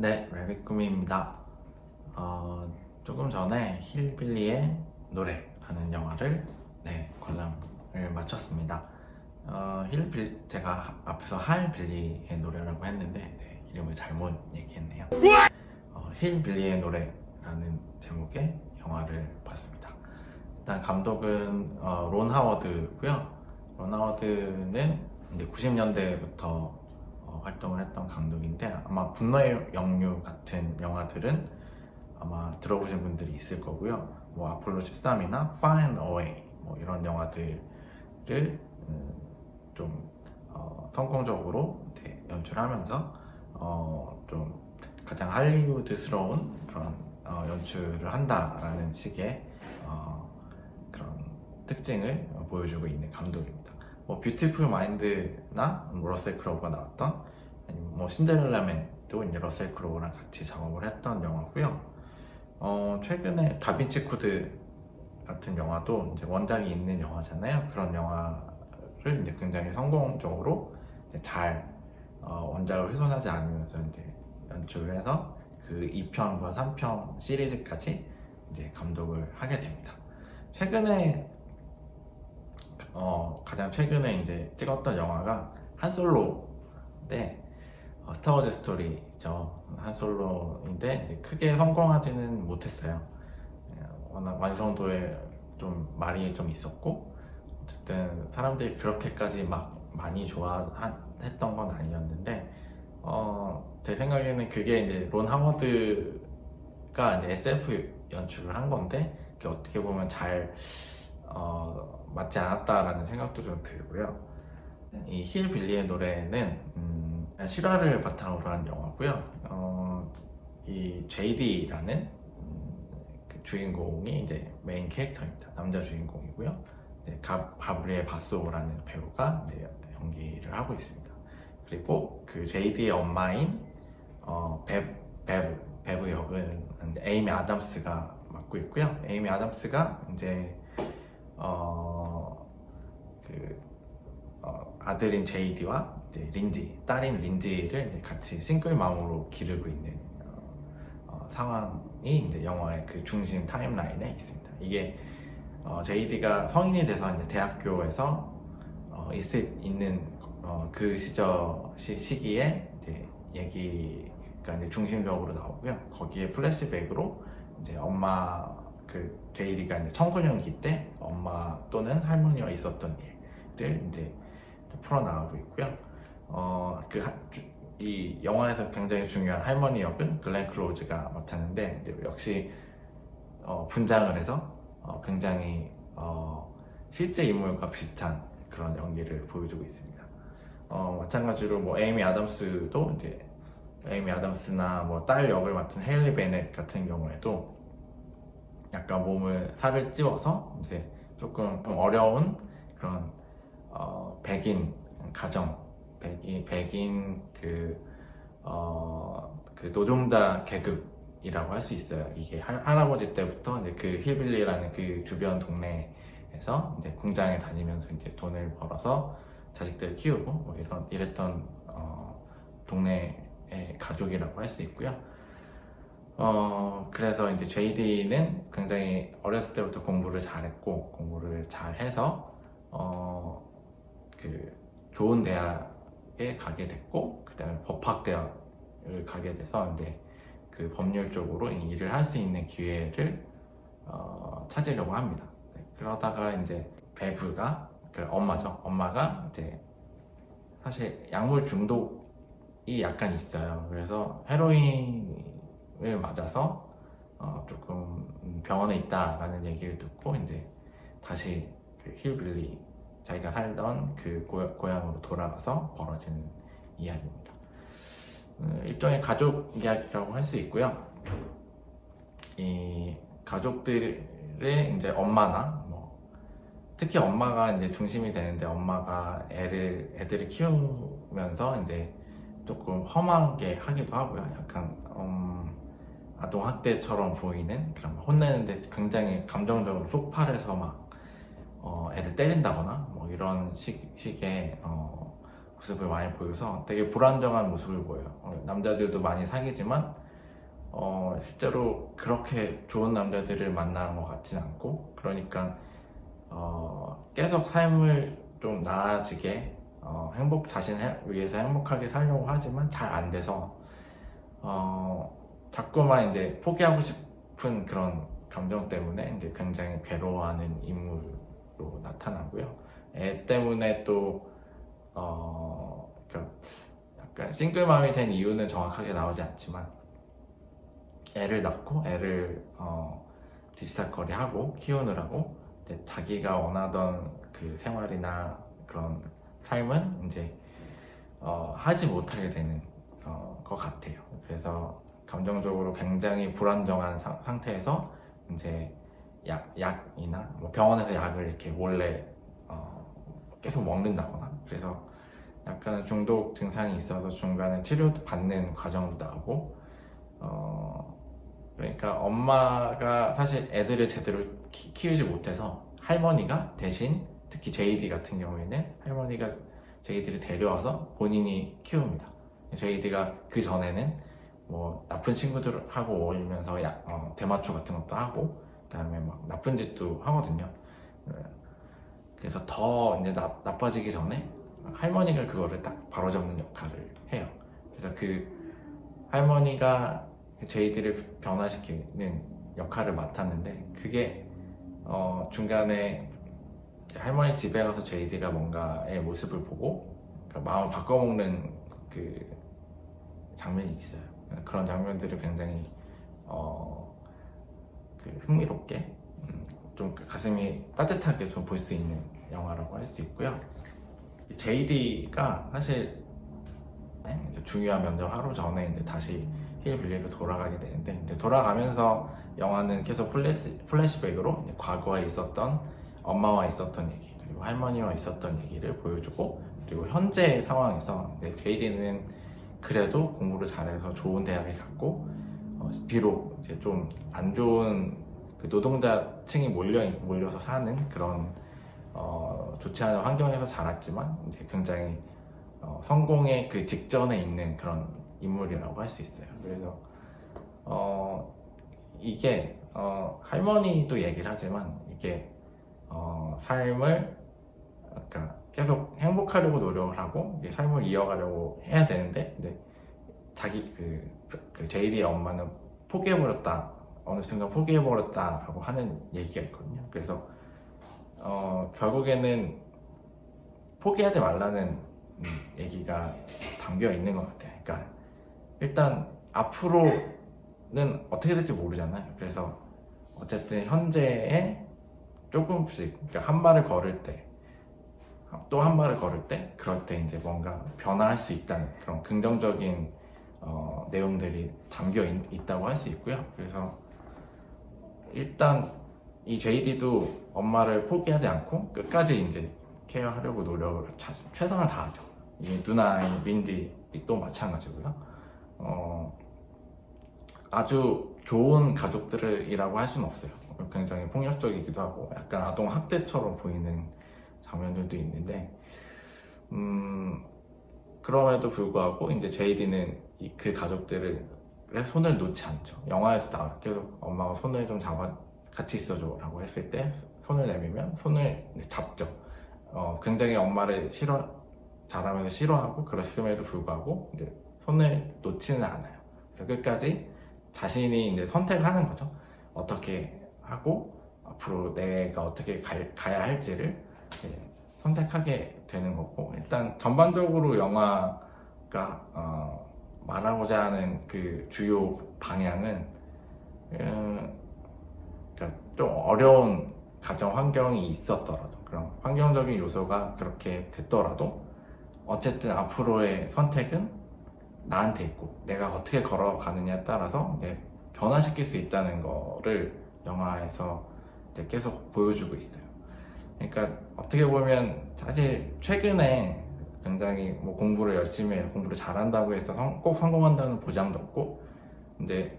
네, 레빗꾸미입니다. 조금 전에 힐빌리의 노래라는 영화를 관람을 마쳤습니다. 제가 앞에서 하일빌리의 노래라고 했는데 이름을 잘못 얘기했네요. 힐빌리의 노래라는 제목의 영화를 봤습니다. 일단 감독은 론 하워드고요. 론 하워드는 이제 90년대부터 활동을 했던 감독인데, 아마 분노의 영유 같은 영화들은 아마 들어보신 분들이 있을 거고요. 뭐 아폴로 13이나 Far and Away 뭐 이런 영화들을 좀 성공적으로 연출하면서 좀 가장 할리우드스러운 그런 연출을 한다라는 식의 그런 특징을 보여주고 있는 감독입니다. 뭐 뷰티풀 마인드나 뭐 러셀 크로우가 나왔던, 아니면 뭐 신데렐라맨도 이제 러셀 크로우랑 같이 작업을 했던 영화고요. 최근에 다빈치 코드 같은 영화도 이제 원작이 있는 영화잖아요. 그런 영화를 이제 굉장히 성공적으로 이제 잘 원작을 훼손하지 않으면서 이제 연출을 해서 그 2편과 3편 시리즈까지 이제 감독을 하게 됩니다. 가장 최근에 이제 찍었던 영화가 한솔로인데, 스타워즈 스토리죠. 한솔로인데 이제 크게 성공하지는 못했어요. 워낙 완성도에 좀 말이 좀 있었고, 어쨌든 사람들이 그렇게까지 막 많이 좋아했던 건 아니었는데, 제 생각에는 그게 이제 론 하워드가 이제 SF 연출을 한 건데, 그게 어떻게 보면 잘 맞지 않았다라는 생각도 좀 들고요. 이 힐빌리의 노래는 실화를 바탕으로 한 영화고요. 이 JD라는 그 주인공이 이제 메인 캐릭터입니다. 남자 주인공이고요. 가브리엘 바소라는 배우가 연기를 하고 있습니다. 그리고 그 JD의 엄마인 베브 역은 에이미 아담스가 맡고 있고요. 에이미 아담스가 이제 아들인 제이디와 이제 딸인 린지를 이제 같이 싱글맘으로 기르고 있는 상황이 이제 영화의 그 중심 타임라인에 있습니다. 이게 제이디가 성인이 돼서 이제 대학교에서 있는 그 시기에 이제 얘기가 이제 중심적으로 나오고요. 거기에 플래시백으로 이제 그 제이디가 이제 청소년기 때 엄마 또는 할머니와 있었던 일을 이제 풀어나가고 있고요. 이 영화에서 굉장히 중요한 할머니 역은 글렌 클로즈가 맡았는데, 이제 역시 분장을 해서 굉장히 실제 인물과 비슷한 그런 연기를 보여주고 있습니다. 마찬가지로 뭐 에이미 아담스도 이제 에이미 아담스나 뭐 딸 역을 맡은 헤일리 베넷 같은 경우에도 약간 살을 찌워서 이제 조금 어려운 그런 백인 가정, 백인 그 노동자 계급이라고 할 수 있어요. 이게 할아버지 때부터 이제 그 힐빌리라는 그 주변 동네에서 이제 공장에 다니면서 이제 돈을 벌어서 자식들을 키우고 뭐 이랬던 동네의 가족이라고 할 수 있고요. 그래서 이제 JD는 굉장히 어렸을 때부터 공부를 잘했고, 공부를 잘해서 그 좋은 대학에 가게 됐고, 그 다음에 법학대학을 가게 돼서 이제 그 법률 쪽으로 일을 할 수 있는 기회를 찾으려고 합니다. 그러다가 이제 베브가, 그 엄마가 이제 사실 약물 중독이 약간 있어요. 그래서 헤로인을 맞아서 조금 병원에 있다라는 얘기를 듣고 이제 다시 그 힐빌리, 자기가 살던 그 고향으로 돌아가서 벌어지는 이야기입니다. 일종의 가족 이야기라고 할 수 있고요. 이 가족들의 이제 엄마나 특히 엄마가 이제 중심이 되는데, 엄마가 애들을 키우면서 이제 조금 험하게 하기도 하고요. 약간 아동학대처럼 보이는 그런, 혼내는데 굉장히 감정적으로 폭발해서 막 애를 때린다거나 뭐 이런 식의 모습을 많이 보여서 되게 불안정한 모습을 보여요. 남자들도 많이 사귀지만 실제로 그렇게 좋은 남자들을 만나는 것 같진 않고, 그러니까 계속 삶을 좀 나아지게 자신을 위해서 행복하게 살려고 하지만 잘 안 돼서 자꾸만 이제 포기하고 싶은 그런 감정 때문에 이제 굉장히 괴로워하는 인물로 나타나고요. 애 때문에 또 그러니까 약간 싱글맘이 된 이유는 정확하게 나오지 않지만, 애를 낳고 애를 뒤치다꺼리하고 키우느라고 자기가 원하던 그 생활이나 그런 삶은 이제 하지 못하게 되는 것 같아요. 그래서 감정적으로 굉장히 불안정한 상태에서 이제 약이나 뭐 병원에서 약을 이렇게 몰래 계속 먹는다거나, 그래서 약간 중독 증상이 있어서 중간에 치료도 받는 과정도 나오고, 그러니까 엄마가 사실 애들을 제대로 키우지 못해서 할머니가 대신, 특히 JD 같은 경우에는 할머니가 JD를 데려와서 본인이 키웁니다. JD가 그 전에는 뭐 나쁜 친구들하고 어울리면서 대마초 같은 것도 하고, 그다음에 막 나쁜 짓도 하거든요. 그래서 더 이제 나빠지기 전에 할머니가 그거를 딱 바로잡는 역할을 해요. 그래서 그 할머니가 JD를 변화시키는 역할을 맡았는데, 그게 중간에 할머니 집에 가서 JD가 뭔가의 모습을 보고 그러니까 마음을 바꿔먹는 그 장면이 있어요. 그런 장면들을 굉장히 흥미롭게 좀 가슴이 따뜻하게 좀 볼 수 있는 영화라고 할 수 있고요. JD가 사실 중요한 면접 하루 전에 이제 다시 힐빌리로 돌아가게 되는데, 이제 돌아가면서 영화는 계속 플래시백으로 과거에 있었던 엄마와 있었던 얘기, 그리고 할머니와 있었던 얘기를 보여주고, 그리고 현재 상황에서 JD는 그래도 공부를 잘해서 좋은 대학에 갔고, 비록 이제 좀 안 좋은 그 노동자층이 몰려서 사는 그런 좋지 않은 환경에서 자랐지만 이제 굉장히 성공의 그 직전에 있는 그런 인물이라고 할 수 있어요. 그래서 이게 할머니도 얘기를 하지만, 이게 삶을 그러니까 계속 행복하려고 노력을 하고 삶을 이어가려고 해야 되는데, 근데 자기 그 JD의 엄마는 포기해버렸다, 어느 순간 포기해버렸다라고 하는 얘기가 있거든요. 그래서 결국에는 포기하지 말라는 얘기가 담겨 있는 것 같아요. 그러니까 일단 앞으로는 어떻게 될지 모르잖아요. 그래서 어쨌든 현재에 조금씩, 그러니까 한 발을 걸을 때, 또 한 발을 걸을 때, 그럴 때 이제 뭔가 변화할 수 있다는 그런 긍정적인 내용들이 담겨 있다고 할 수 있고요. 그래서 일단 이 JD도 엄마를 포기하지 않고 끝까지 이제 케어하려고 노력을 최선을 다하죠. 이 누나인 린디 또 마찬가지고요. 아주 좋은 가족들이라고 할 수는 없어요. 굉장히 폭력적이기도 하고 약간 아동 학대처럼 보이는 장면들도 있는데, 그럼에도 불구하고 이제 JD는 그 가족들의 손을 놓지 않죠. 영화에도 나와 계속 엄마가 손을 좀 잡아 같이 있어줘라고 했을 때 손을 내밀면 손을 잡죠. 굉장히 엄마를 잘하면서 싫어하고, 그랬음에도 불구하고 이제 손을 놓지는 않아요. 그래서 끝까지 자신이 이제 선택하는 거죠. 어떻게 하고 앞으로 내가 어떻게 가야 할지를 선택하게 되는 거고, 일단 전반적으로 영화가 말하고자 하는 그 주요 방향은 그러니까 좀 어려운 가정 환경이 있었더라도, 그런 환경적인 요소가 그렇게 됐더라도 어쨌든 앞으로의 선택은 나한테 있고 내가 어떻게 걸어가느냐에 따라서 변화시킬 수 있다는 거를 영화에서 이제 계속 보여주고 있어요. 그러니까 어떻게 보면 사실 최근에 굉장히 뭐 공부를 열심히 해요. 공부를 잘한다고 해서 꼭 성공한다는 보장도 없고, 이제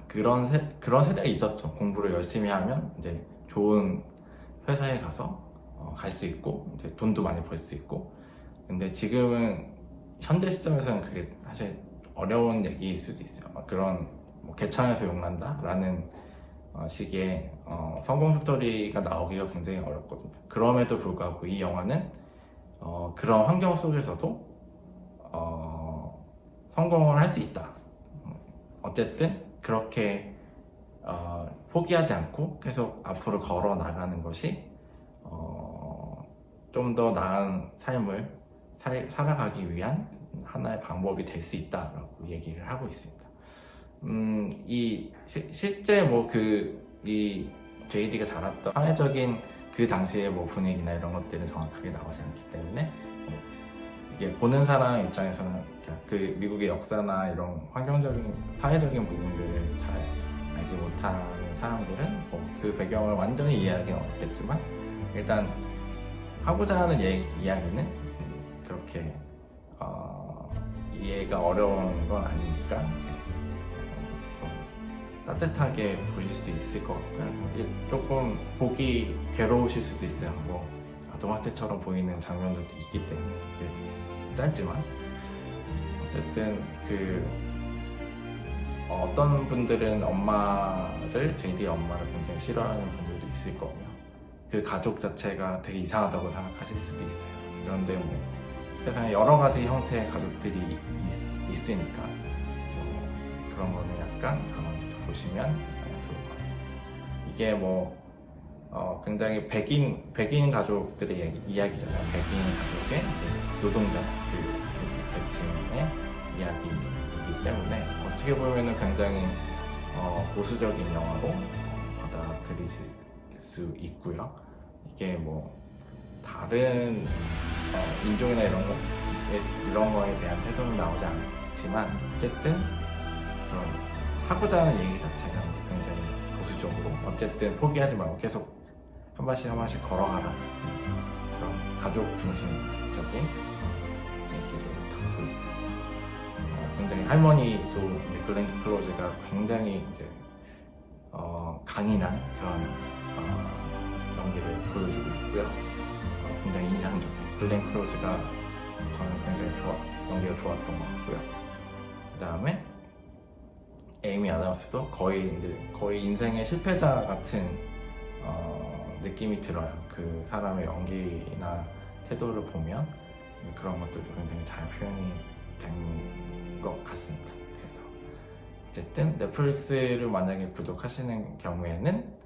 그런 세대가 있었죠. 공부를 열심히 하면 이제 좋은 회사에 가서 갈 수 있고 이제 돈도 많이 벌 수 있고, 근데 지금은 현대 시점에서는 그게 사실 어려운 얘기일 수도 있어요. 그런 뭐 개천에서 용난다라는 식의 성공 스토리가 나오기가 굉장히 어렵거든요. 그럼에도 불구하고 이 영화는 그런 환경 속에서도 성공을 할 수 있다. 어쨌든 그렇게 포기하지 않고 계속 앞으로 걸어 나가는 것이 좀 더 나은 삶을 살아가기 위한 하나의 방법이 될 수 있다라고 얘기를 하고 있습니다. 실제 이 JD가 자랐던 사회적인 그 당시의 뭐 분위기나 이런 것들은 정확하게 나오지 않기 때문에 이게 보는 사람 입장에서는 그 미국의 역사나 이런 환경적인 사회적인 부분들을 잘 알지 못하는 사람들은 뭐 그 배경을 완전히 이해하기는 어렵겠지만 일단 하고자 하는 이야기는 그렇게 이해가 어려운 건 아니니까 좀 따뜻하게 보실 수 있을 것 같고요. 조금 보기 괴로우실 수도 있어요. 뭐 아동학대처럼 보이는 장면들도 있기 때문에 짧지만 어쨌든 어떤 분들은 JD의 엄마를 굉장히 싫어하는 분들도 있을 거고요. 그 가족 자체가 되게 이상하다고 생각하실 수도 있어요. 그런데 뭐 세상에 여러 가지 형태의 가족들이 있으니까 그런 거는 약간 감안해서 보시면 좋을 것 같습니다. 이게 뭐 굉장히 백인 가족들의 이야기잖아요. 백인 가족의 노동자 계층의 이야기이기 때문에 어떻게 보면은 굉장히 보수적인 영화로 받아들이실 수 있고요. 이게 뭐 다른 인종이나 이런 거에 대한 태도는 나오지 않지만 어쨌든 그런 하고자 하는 얘기 자체가 이제 굉장히 보수적으로 어쨌든 포기하지 말고 계속 한 발씩 한 발씩 걸어가라 그런 가족 중심적인 얘기를 담고 있습니다. 굉장히 할머니도 글렌 클로즈가 굉장히 이제 강인한 그런 연기를 보여주고 있고요. 굉장히 인상적인 글렌 클로즈가 저는 굉장히 연기가 좋았던 것 같고요. 그 다음에 에이미 아담스도 거의 인생의 실패자 같은 느낌이 들어요. 그 사람의 연기나 태도를 보면 그런 것들도 굉장히 잘 표현이 된 것 같습니다. 그래서 어쨌든 넷플릭스를 만약에 구독하시는 경우에는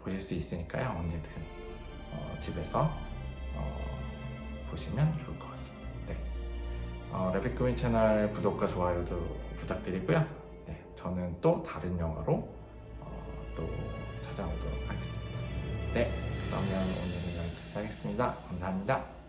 보실 수 있으니까요. 언제든 집에서 보시면 좋을 것 같습니다. 네. 레비크윈 채널 구독과 좋아요도 부탁드리고요. 네, 저는 또 다른 영화로 또 찾아오도록 하겠습니다. 네, 그러면 오늘은 여기까지 하겠습니다. 감사합니다.